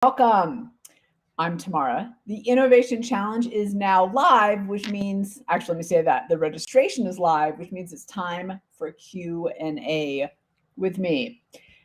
Welcome. I'm Tamara. The Innovation Challenge is now live, which means, actually, let me say that the registration is live, which means it's time for Q&A with me.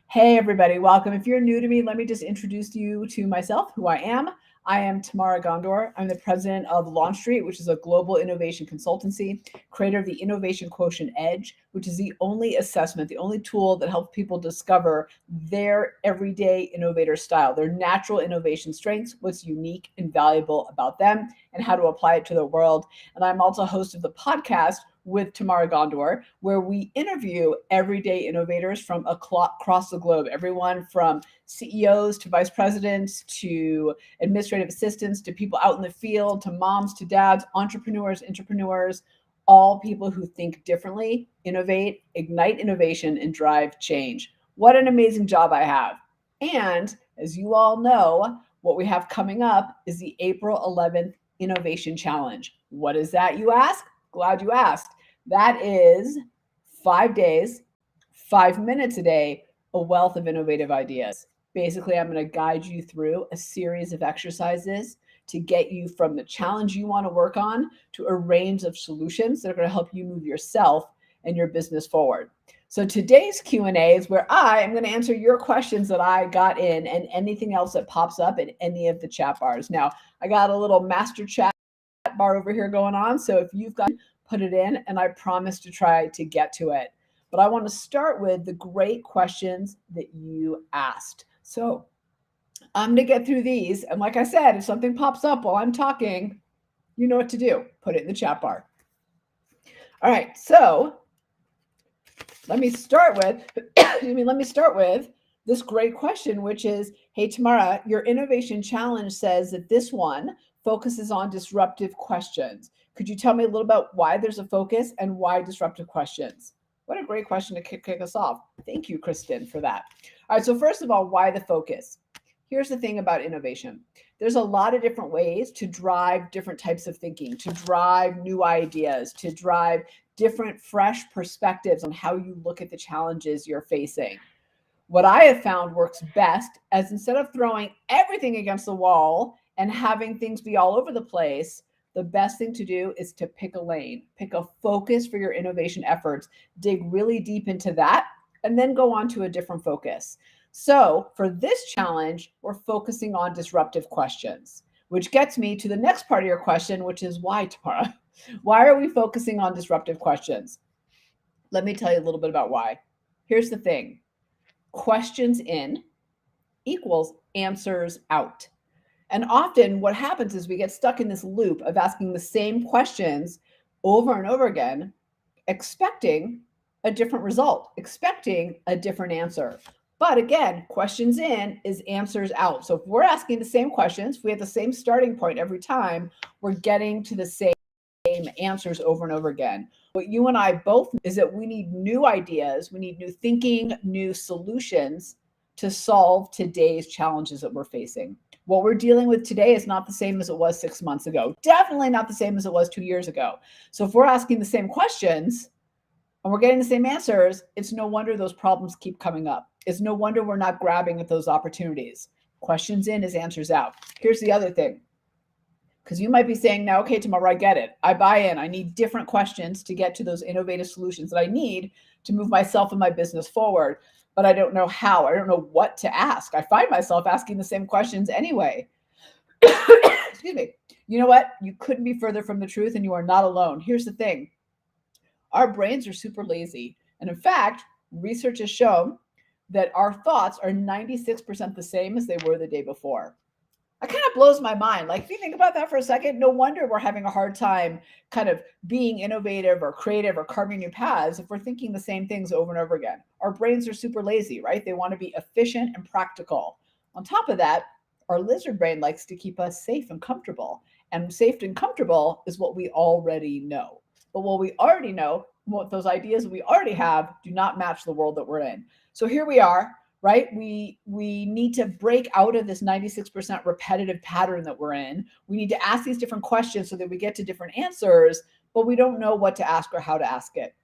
Hey, everybody, welcome. If you're new to me, let me just introduce you to myself, who I am. I am Tamara Ghandour. I'm the president of Launch Street, which is a global innovation consultancy, creator of the Innovation Quotient Edge, which is the only assessment, the only tool that helps people discover their everyday innovator style, their natural innovation strengths, what's unique and valuable about them, and how to apply it to the world. And I'm also host of the podcast with Tamara Ghandour, where we interview everyday innovators from across the globe, everyone from CEOs to vice presidents to administrative assistants to people out in the field to moms to dads, entrepreneurs, all people who think differently, innovate, ignite innovation, and drive change. What an amazing job I have. And as you all know, what we have coming up is the April 11th Innovation Challenge. What is that, you ask? Glad you asked. That is 5 days, 5 minutes a day, a wealth of innovative ideas. Basically, I'm going to guide you through a series of exercises to get you from the challenge you want to work on to a range of solutions that are going to help you move yourself and your business forward. So today's Q&A is where I am going to answer your questions that I got in and anything else that pops up in any of the chat bars. Now, I got a little master chat bar over here going on, so if you've got, put it in, and I promise to try to get to it. But I want to start with the great questions that you asked. So I'm going to get through these. And like I said, if something pops up while I'm talking, you know what to do. Put it in the chat bar. All right. So let me start with this great question, which is, hey, Tamara, your innovation challenge says that this one focuses on disruptive questions. Could you tell me a little about why there's a focus and why disruptive questions? What a great question to kick us off. Thank you, Kristen, for that. All right, so first of all, why the focus? Here's the thing about innovation. There's a lot of different ways to drive different types of thinking, to drive new ideas, to drive different fresh perspectives on how you look at the challenges you're facing. What I have found works best is instead of throwing everything against the wall and having things be all over the place, the best thing to do is to pick a lane, pick a focus for your innovation efforts, dig really deep into that, and then go on to a different focus. So for this challenge, we're focusing on disruptive questions, which gets me to the next part of your question, which is why, Tamara? Why are we focusing on disruptive questions? Let me tell you a little bit about why. Here's the thing. Questions in equals answers out. And often what happens is we get stuck in this loop of asking the same questions over and over again, expecting a different result, expecting a different answer. But again, questions in is answers out. So if we're asking the same questions, if we have the same starting point every time, we're getting to the same answers over and over again. What you and I both know is that we need new ideas, we need new thinking, new solutions to solve today's challenges that we're facing. What we're dealing with today is not the same as it was 6 months ago. Definitely not the same as it was 2 years ago. So if we're asking the same questions and we're getting the same answers, it's no wonder those problems keep coming up. It's no wonder we're not grabbing at those opportunities. Questions in is answers out. Here's the other thing. Because you might be saying now, okay, Tamara, I get it. I buy in. I need different questions to get to those innovative solutions that I need to move myself and my business forward. But I don't know how. I don't know what to ask. I find myself asking the same questions anyway. Excuse me. You know what? You couldn't be further from the truth, and you are not alone. Here's the thing. Our brains are super lazy. And in fact, research has shown that our thoughts are 96% the same as they were the day before. That kind of blows my mind. Like, if you think about that for a second, no wonder we're having a hard time kind of being innovative or creative or carving new paths if we're thinking the same things over and over again. Our brains are super lazy, right? They want to be efficient and practical. On top of that, our lizard brain likes to keep us safe and comfortable. And safe and comfortable is what we already know. But what we already know, what those ideas we already have, do not match the world that we're in. So here we are. Right? We need to break out of this 96% repetitive pattern that we're in. We need to ask these different questions so that we get to different answers, but we don't know what to ask or how to ask it.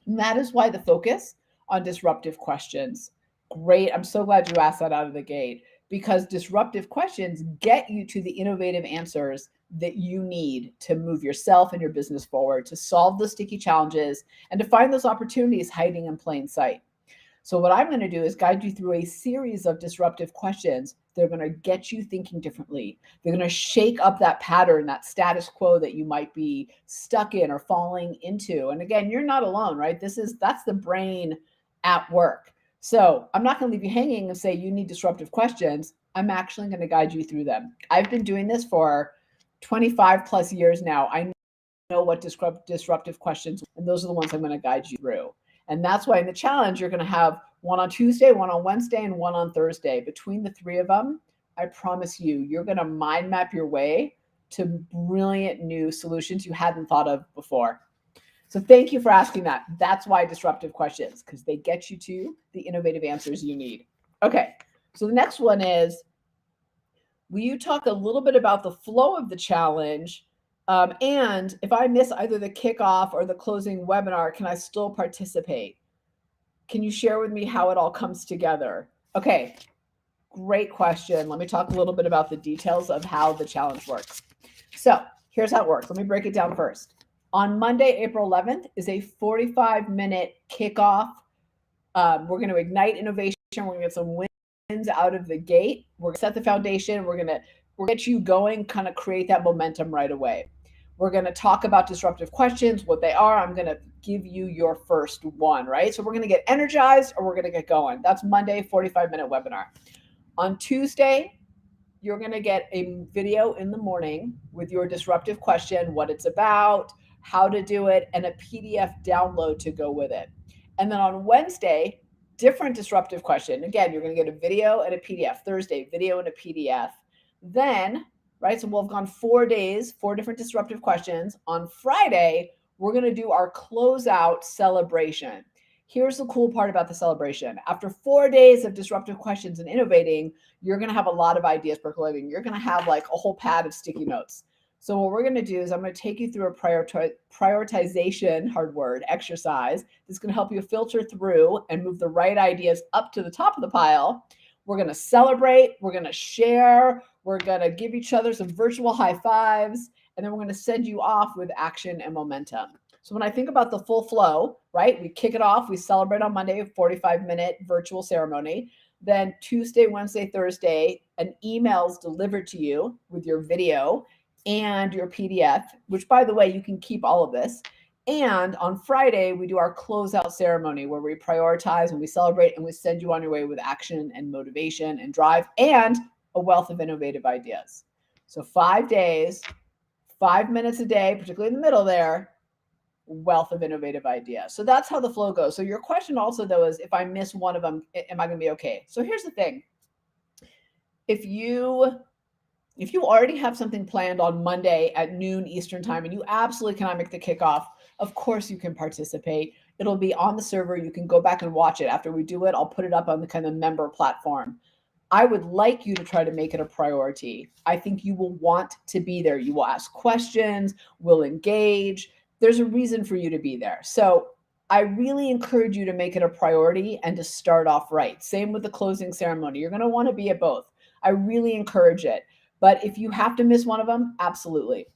And that is why the focus on disruptive questions. Great. I'm so glad you asked that out of the gate. because disruptive questions get you to the innovative answers that you need to move yourself and your business forward, to solve the sticky challenges, and to find those opportunities hiding in plain sight. So what I'm going to do is guide you through a series of disruptive questions. They're going to get you thinking differently. They're going to shake up that pattern, that status quo that you might be stuck in or falling into. And again, you're not alone, right? That's the brain at work. So I'm not going to leave you hanging and say you need disruptive questions. I'm actually going to guide you through them. I've been doing this for 25 plus years now. I know what disruptive questions, and those are the ones I'm going to guide you through. And that's why in the challenge, you're going to have one on Tuesday, one on Wednesday, and one on Thursday. Between the three of them, I promise you, you're going to mind map your way to brilliant new solutions you hadn't thought of before. So thank you for asking that. That's why disruptive questions, because they get you to the innovative answers you need. Okay, so the next one is, will you talk a little bit about the flow of the challenge? And if I miss either the kickoff or the closing webinar, can I still participate? Can you share with me how it all comes together? Okay, great question. Let me talk a little bit about the details of how the challenge works. So here's how it works. Let me break it down first. On Monday, April 11th is a 45-minute kickoff. We're going to ignite innovation. We're going to get some wins out of the gate. We're going to set the foundation. We'll get you going, kind of create that momentum right away. We're going to talk about disruptive questions, what they are. I'm going to give you your first one, right? So we're going to get energized or we're going to get going. That's Monday, 45-minute webinar. On Tuesday, you're going to get a video in the morning with your disruptive question, what it's about, how to do it, and a PDF download to go with it. And then on Wednesday, different disruptive question. Again, you're going to get a video and a PDF. Thursday, video and a PDF. Then, right, so we'll have gone 4 days, 4 different disruptive questions. On Friday, we're going to do our closeout celebration. Here's the cool part about the celebration. After 4 days of disruptive questions and innovating, you're going to have a lot of ideas percolating. You're going to have like a whole pad of sticky notes. So what we're going to do is I'm going to take you through a prioritization, hard word, exercise that's going to help you filter through and move the right ideas up to the top of the pile. We're going to celebrate. We're going to share. We're going to give each other some virtual high fives. And then we're going to send you off with action and momentum. So when I think about the full flow, right, we kick it off. We celebrate on Monday, a 45-minute virtual ceremony. Then Tuesday, Wednesday, Thursday, an email is delivered to you with your video and your PDF, which, by the way, you can keep all of this. And on Friday, we do our closeout ceremony where we prioritize and we celebrate and we send you on your way with action and motivation and drive and a wealth of innovative ideas. So 5 days, 5 minutes a day, particularly in the middle there, wealth of innovative ideas. So that's how the flow goes. So your question also, though, is if I miss one of them, am I going to be okay? So here's the thing. If you already have something planned on Monday at noon Eastern time and you absolutely cannot make the kickoff, of course you can participate. It'll be on the server. You can go back and watch it. After we do it, I'll put it up on the kind of member platform. I would like you to try to make it a priority. I think you will want to be there. You will ask questions, will engage. There's a reason for you to be there. So I really encourage you to make it a priority and to start off right. Same with the closing ceremony. You're going to want to be at both. I really encourage it. But if you have to miss one of them, absolutely.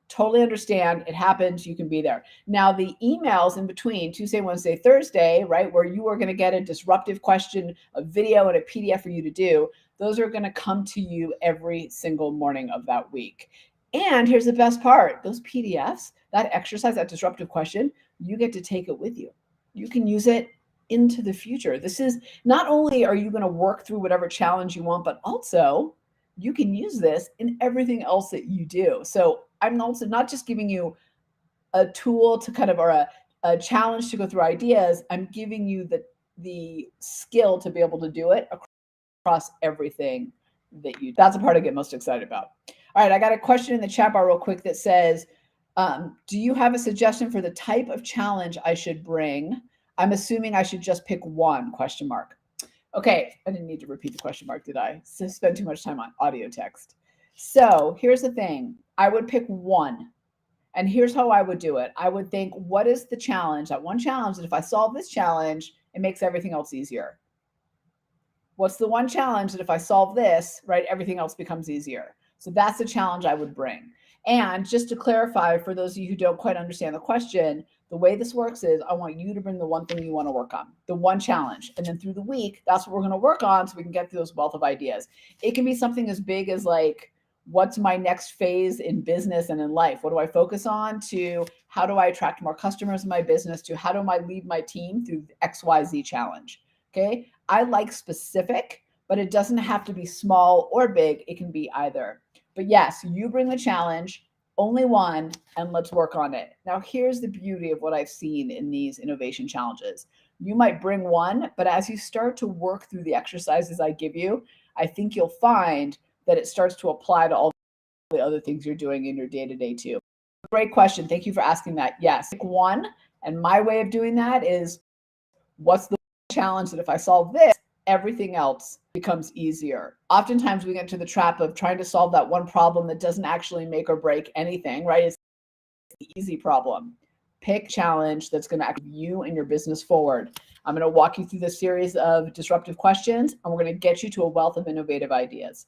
Totally understand. It happens. You can be there. Now, the emails in between Tuesday, Wednesday, Thursday, right, where you are going to get a disruptive question, a video, and a PDF for you to do, those are going to come to you every single morning of that week. And here's the best part. Those PDFs, that exercise, that disruptive question, you get to take it with you. You can use it into the future. This is not only are you going to work through whatever challenge you want, but also you can use this in everything else that you do. So I'm also not just giving you a tool to kind of, or a challenge to go through ideas. I'm giving you the skill to be able to do it across everything that you do. That's the part I get most excited about. All right, I got a question in the chat bar real quick that says, do you have a suggestion for the type of challenge I should bring? I'm assuming I should just pick one, question mark. Okay, I didn't need to repeat the question mark, did I? Spend too much time on audio text. So here's the thing. I would pick one. And here's how I would do it. I would think, what is the challenge? That one challenge, and if I solve this challenge, it makes everything else easier. What's the one challenge that if I solve this, right, everything else becomes easier? So that's the challenge I would bring. And just to clarify, for those of you who don't quite understand the question, the way this works is I want you to bring the one thing you want to work on, the one challenge. And then through the week, that's what we're going to work on so we can get through those wealth of ideas. It can be something as big as like, what's my next phase in business and in life? What do I focus on? To how do I attract more customers in my business? To how do I lead my team through XYZ challenge? Okay. I like specific, but it doesn't have to be small or big. It can be either. But yes, you bring the challenge, only one, and let's work on it. Now, here's the beauty of what I've seen in these innovation challenges. You might bring one, but as you start to work through the exercises I give you, I think you'll find that it starts to apply to all the other things you're doing in your day-to-day too. Great question. Thank you for asking that. Yes, pick one. And my way of doing that is, what's the challenge that if I solve this, everything else becomes easier? Oftentimes we get into the trap of trying to solve that one problem that doesn't actually make or break anything, right? It's the easy problem. Pick challenge that's going to move you and your business forward. I'm going to walk you through this series of disruptive questions, and we're going to get you to a wealth of innovative ideas.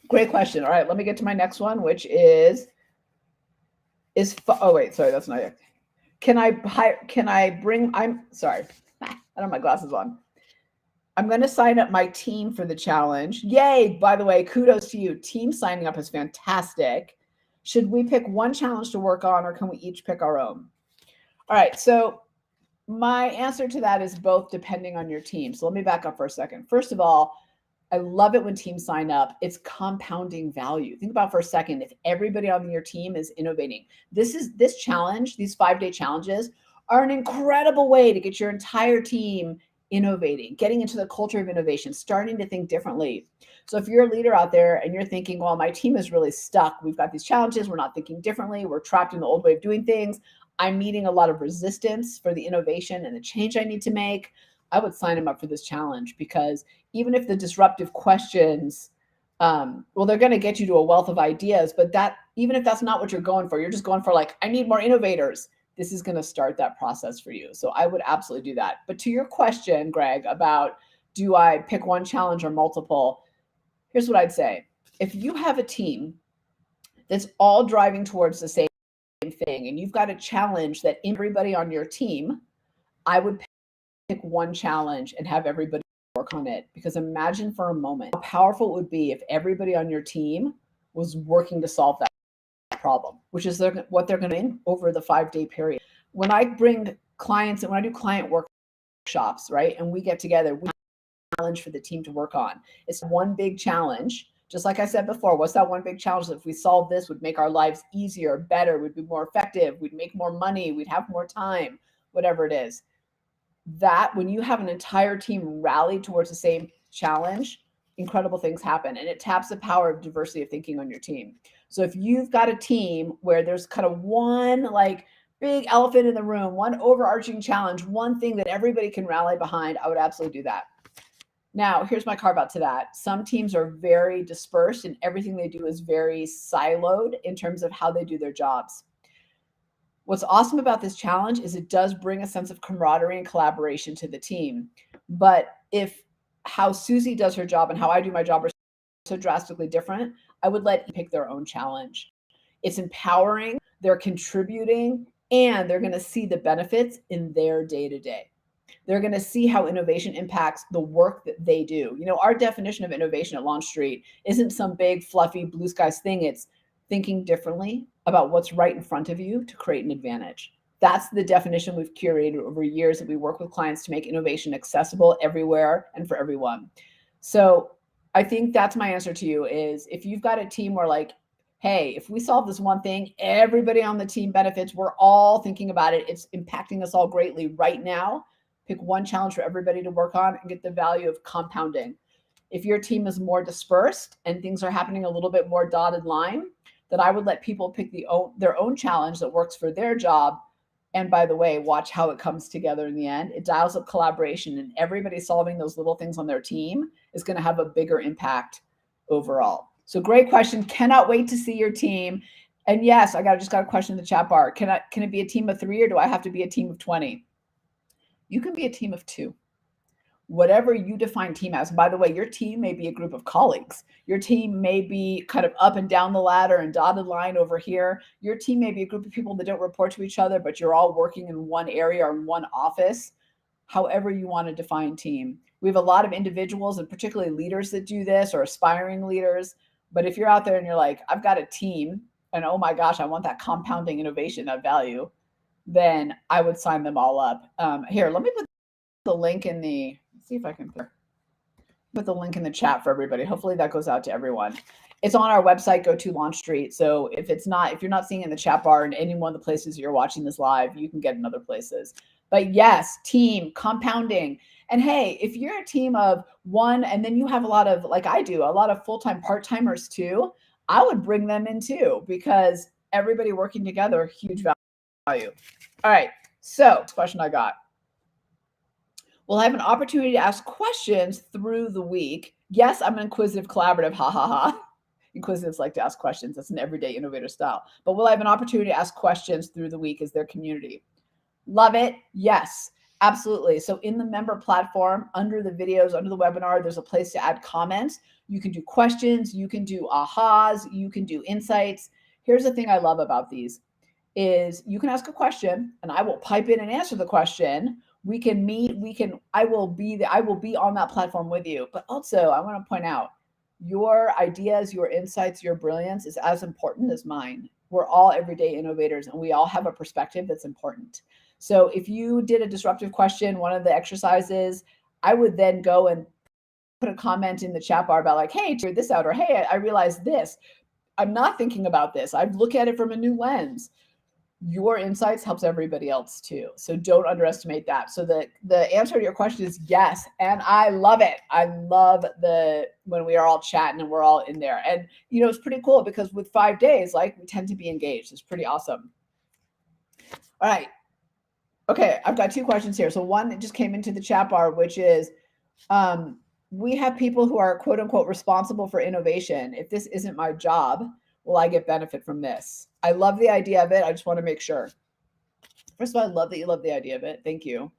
Great question. All right, let me get to my next one, which oh wait, sorry, that's not it. Can I bring, I'm sorry, I don't have my glasses on. I'm going to sign up my team for the challenge. Yay, by the way, kudos to you. Team signing up is fantastic. Should we pick one challenge to work on, or can we each pick our own? All right, so my answer to that is both, depending on your team. So let me back up for a second. First of all, I love it when teams sign up. It's compounding value. Think about for a second, if everybody on your team is innovating. This challenge, these 5-day challenges are an incredible way to get your entire team innovating, getting into the culture of innovation, starting to think differently. So if you're a leader out there and you're thinking, well, my team is really stuck. We've got these challenges. We're not thinking differently. We're trapped in the old way of doing things. I'm meeting a lot of resistance for the innovation and the change I need to make. I would sign them up for this challenge, because even if the disruptive questions, well, they're going to get you to a wealth of ideas, but that, even if that's not what you're going for, you're just going for like, I need more innovators. This is going to start that process for you. So I would absolutely do that. But to your question, Greg, about do I pick one challenge or multiple? Here's what I'd say. If you have a team that's all driving towards the same thing, and you've got a challenge that everybody on your team, I would pick one challenge and have everybody work on it. Because imagine for a moment how powerful it would be if everybody on your team was working to solve that problem, which is what they're going to do over the 5-day period. When I bring clients and when I do client workshops, right, and we get together, we have a challenge for the team to work on. It's one big challenge. Just like I said before, what's that one big challenge that if we solve this would make our lives easier, better, we'd be more effective, we'd make more money, we'd have more time, whatever it is. That when you have an entire team rally towards the same challenge, incredible things happen, and it taps the power of diversity of thinking on your team. So if you've got a team where there's kind of one like big elephant in the room, one overarching challenge, one thing that everybody can rally behind, I would absolutely do that. Now, here's my carve out to that. Some teams are very dispersed and everything they do is very siloed in terms of how they do their jobs. What's awesome about this challenge is it does bring a sense of camaraderie and collaboration to the team. But if how Susie does her job and how I do my job are so drastically different, I would let you pick their own challenge. It's empowering, they're contributing, and they're going to see the benefits in their day-to-day. They're going to see how innovation impacts the work that they do. You know, our definition of innovation at Launch Street isn't some big, fluffy, blue skies thing. It's thinking differently about what's right in front of you to create an advantage. That's the definition we've curated over years that we work with clients to make innovation accessible everywhere and for everyone. So I think that's my answer to you is if you've got a team where like, hey, if we solve this one thing, everybody on the team benefits, we're all thinking about it, it's impacting us all greatly right now, pick one challenge for everybody to work on and get the value of compounding. If your team is more dispersed and things are happening a little bit more dotted line, then I would let people pick their own challenge that works for their job. And by the way, watch how it comes together in the end. It dials up collaboration, and everybody solving those little things on their team is going to have a bigger impact overall. So great question. Cannot wait to see your team. And yes, just got a question in the chat bar. Can it be a team of 3 or do I have to be a team of 20? You can be a team of 2. whatever you define team as. And by the way, your team may be a group of colleagues. Your team may be kind of up and down the ladder and dotted line over here. Your team may be a group of people that don't report to each other, but you're all working in one area or in one office. However you want to define team. We have a lot of individuals and particularly leaders that do this, or aspiring leaders. But if you're out there and you're like, I've got a team and oh my gosh, I want that compounding innovation, that value, then I would sign them all up. Here, let me put the link in the, let's see if I can put the link in the chat for everybody. Hopefully that goes out to everyone. It's on our website, go to Launch Street. So if you're not seeing it in the chat bar in any one of the places you're watching this live, you can get in other places. But yes, team, compounding. And hey, if you're a team of one and then you have a lot of, like I do, a lot of full-time part-timers too, I would bring them in too, because everybody working together, huge value. All right, so question I got. We'll have an opportunity to ask questions through the week. Yes, I'm an inquisitive collaborative, ha ha ha. Inquisitives like to ask questions. That's an everyday innovator style. But we'll have an opportunity to ask questions through the week as their community. Love it. Yes, absolutely. So in the member platform, under the videos, under the webinar, there's a place to add comments. You can do questions, you can do ahas, you can do insights. Here's the thing I love about these is you can ask a question and I will pipe in and answer the question. We can meet, I will be on that platform with you. But also I want to point out, your ideas, your insights, your brilliance is as important as mine. We're all everyday innovators and we all have a perspective that's important. So if you did a disruptive question, one of the exercises, I would then go and put a comment in the chat bar about like, hey, figure this out, or hey, I realized this. I'm not thinking about this. I've looked at it from a new lens. Your insights helps everybody else too. So don't underestimate that. So the answer to your question is yes. And I love it. I love when we are all chatting and we're all in there. And you know, it's pretty cool because with 5 days, like we tend to be engaged. It's pretty awesome. All right. Okay, I've got 2 questions here. So one that just came into the chat bar, which is, we have people who are quote unquote responsible for innovation. If this isn't my job, will I get benefit from this? I love the idea of it. I just want to make sure. First of all, I love that you love the idea of it. Thank you.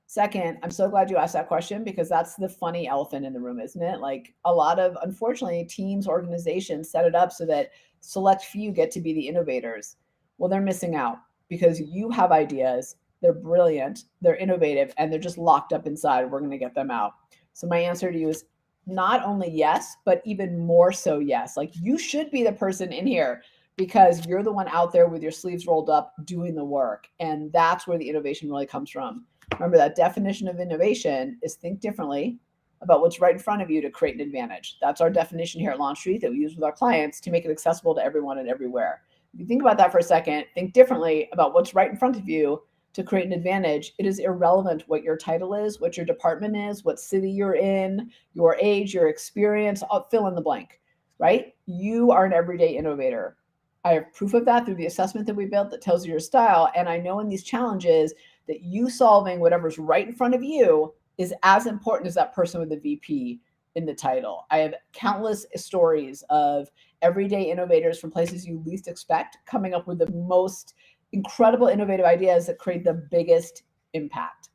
Second, I'm so glad you asked that question because that's the funny elephant in the room, isn't it? Like a lot of, unfortunately, teams, organizations set it up so that select few get to be the innovators. Well, they're missing out because you have ideas. They're brilliant, they're innovative, and they're just locked up inside. We're going to get them out. So my answer to you is not only yes, but even more so yes. Like you should be the person in here because you're the one out there with your sleeves rolled up doing the work. And that's where the innovation really comes from. Remember, that definition of innovation is think differently about what's right in front of you to create an advantage. That's our definition here at Launch Street that we use with our clients to make it accessible to everyone and everywhere. If you think about that for a second, think differently about what's right in front of you to create an advantage. It is irrelevant what your title is, what your department is, what city you're in, your age, your experience, I'll fill in the blank, right? You are an everyday innovator. I have proof of that through the assessment that we built that tells you your style. And I know in these challenges that you solving whatever's right in front of you is as important as that person with the VP in the title. I have countless stories of everyday innovators from places you least expect coming up with the most incredible innovative ideas that create the biggest impact.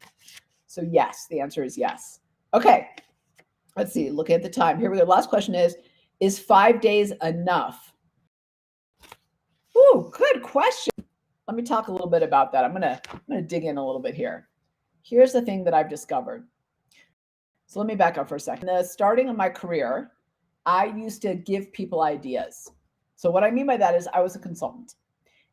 So yes, the answer is yes. Okay, let's see, looking at the time. Here we go. Last question is 5 days enough? Ooh, good question. Let me talk a little bit about that. I'm gonna dig in a little bit here. Here's the thing that I've discovered. So let me back up for a second. The starting of my career, I used to give people ideas. So what I mean by that is I was a consultant.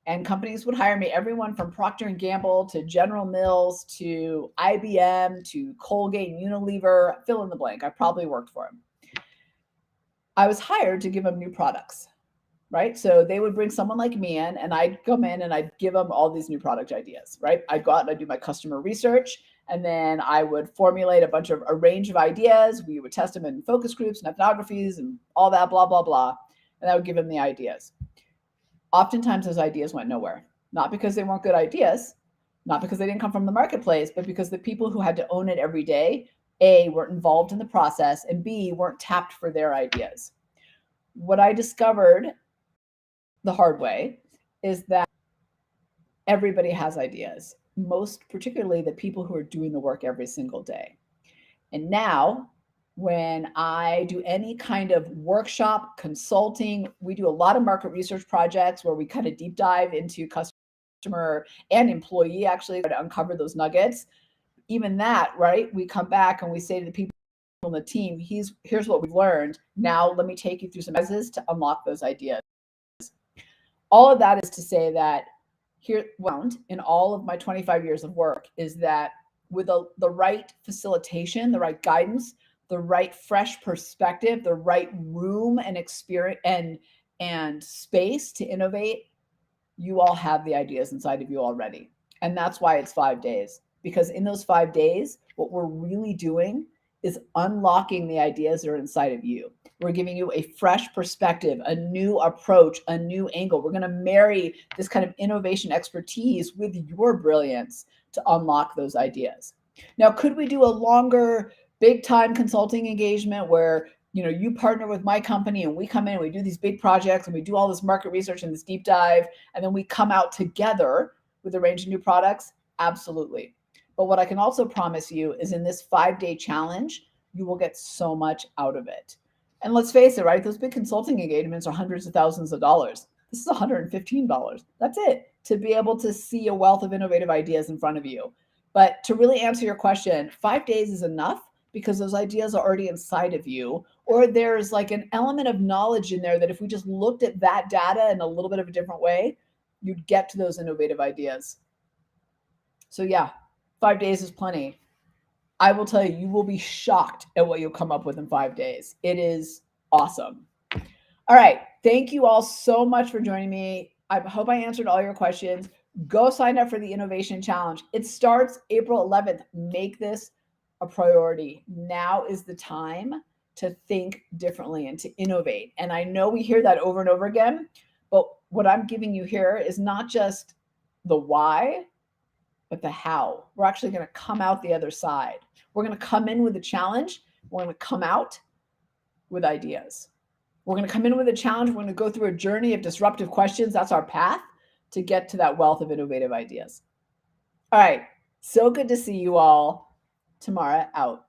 And companies would hire me, everyone from Procter & Gamble to General Mills to IBM to Colgate, Unilever, fill in the blank. I probably worked for them. I was hired to give them new products, right? So they would bring someone like me in and I'd come in and I'd give them all these new product ideas, right? I'd go out and I'd do my customer research and then I would formulate a range of ideas. We would test them in focus groups and ethnographies and all that, blah, blah, blah. And I would give them the ideas. Oftentimes those ideas went nowhere, not because they weren't good ideas, not because they didn't come from the marketplace, but because the people who had to own it every day, A, weren't involved in the process, and B, weren't tapped for their ideas. What I discovered the hard way is that everybody has ideas, most particularly the people who are doing the work every single day. And now, when I do any kind of workshop, consulting, we do a lot of market research projects where we kind of deep dive into customer and employee actually to uncover those nuggets. Even that, right? We come back and we say to the people on the team, here's what we've learned. Now let me take you through some exercises to unlock those ideas. All of that is to say that here found in all of my 25 years of work is that with the right facilitation, the right guidance, the right fresh perspective, the right room and experience and space to innovate, you all have the ideas inside of you already. And that's why it's 5 days. Because in those 5 days, what we're really doing is unlocking the ideas that are inside of you. We're giving you a fresh perspective, a new approach, a new angle. We're going to marry this kind of innovation expertise with your brilliance to unlock those ideas. Now, could we do a longer, big time consulting engagement where you partner with my company and we come in and we do these big projects and we do all this market research and this deep dive, and then we come out together with a range of new products? Absolutely. But what I can also promise you is in this 5-day challenge, you will get so much out of it. And let's face it, right? Those big consulting engagements are hundreds of thousands of dollars. This is $115. That's it, to be able to see a wealth of innovative ideas in front of you. But to really answer your question, 5 days is enough because those ideas are already inside of you, or there's like an element of knowledge in there that if we just looked at that data in a little bit of a different way, you'd get to those innovative ideas. So yeah, 5 days is plenty. I will tell you, you will be shocked at what you'll come up with in 5 days. It is awesome. All right. Thank you all so much for joining me. I hope I answered all your questions. Go sign up for the Innovation Challenge. It starts April 11th. Make this a priority. Now is the time to think differently and to innovate. And I know we hear that over and over again, but what I'm giving you here is not just the why, but the how. We're actually going to come out the other side. We're going to come in with a challenge. We're going to come out with ideas. We're going to come in with a challenge. We're going to go through a journey of disruptive questions. That's our path to get to that wealth of innovative ideas. All right. So good to see you all. Tamara out.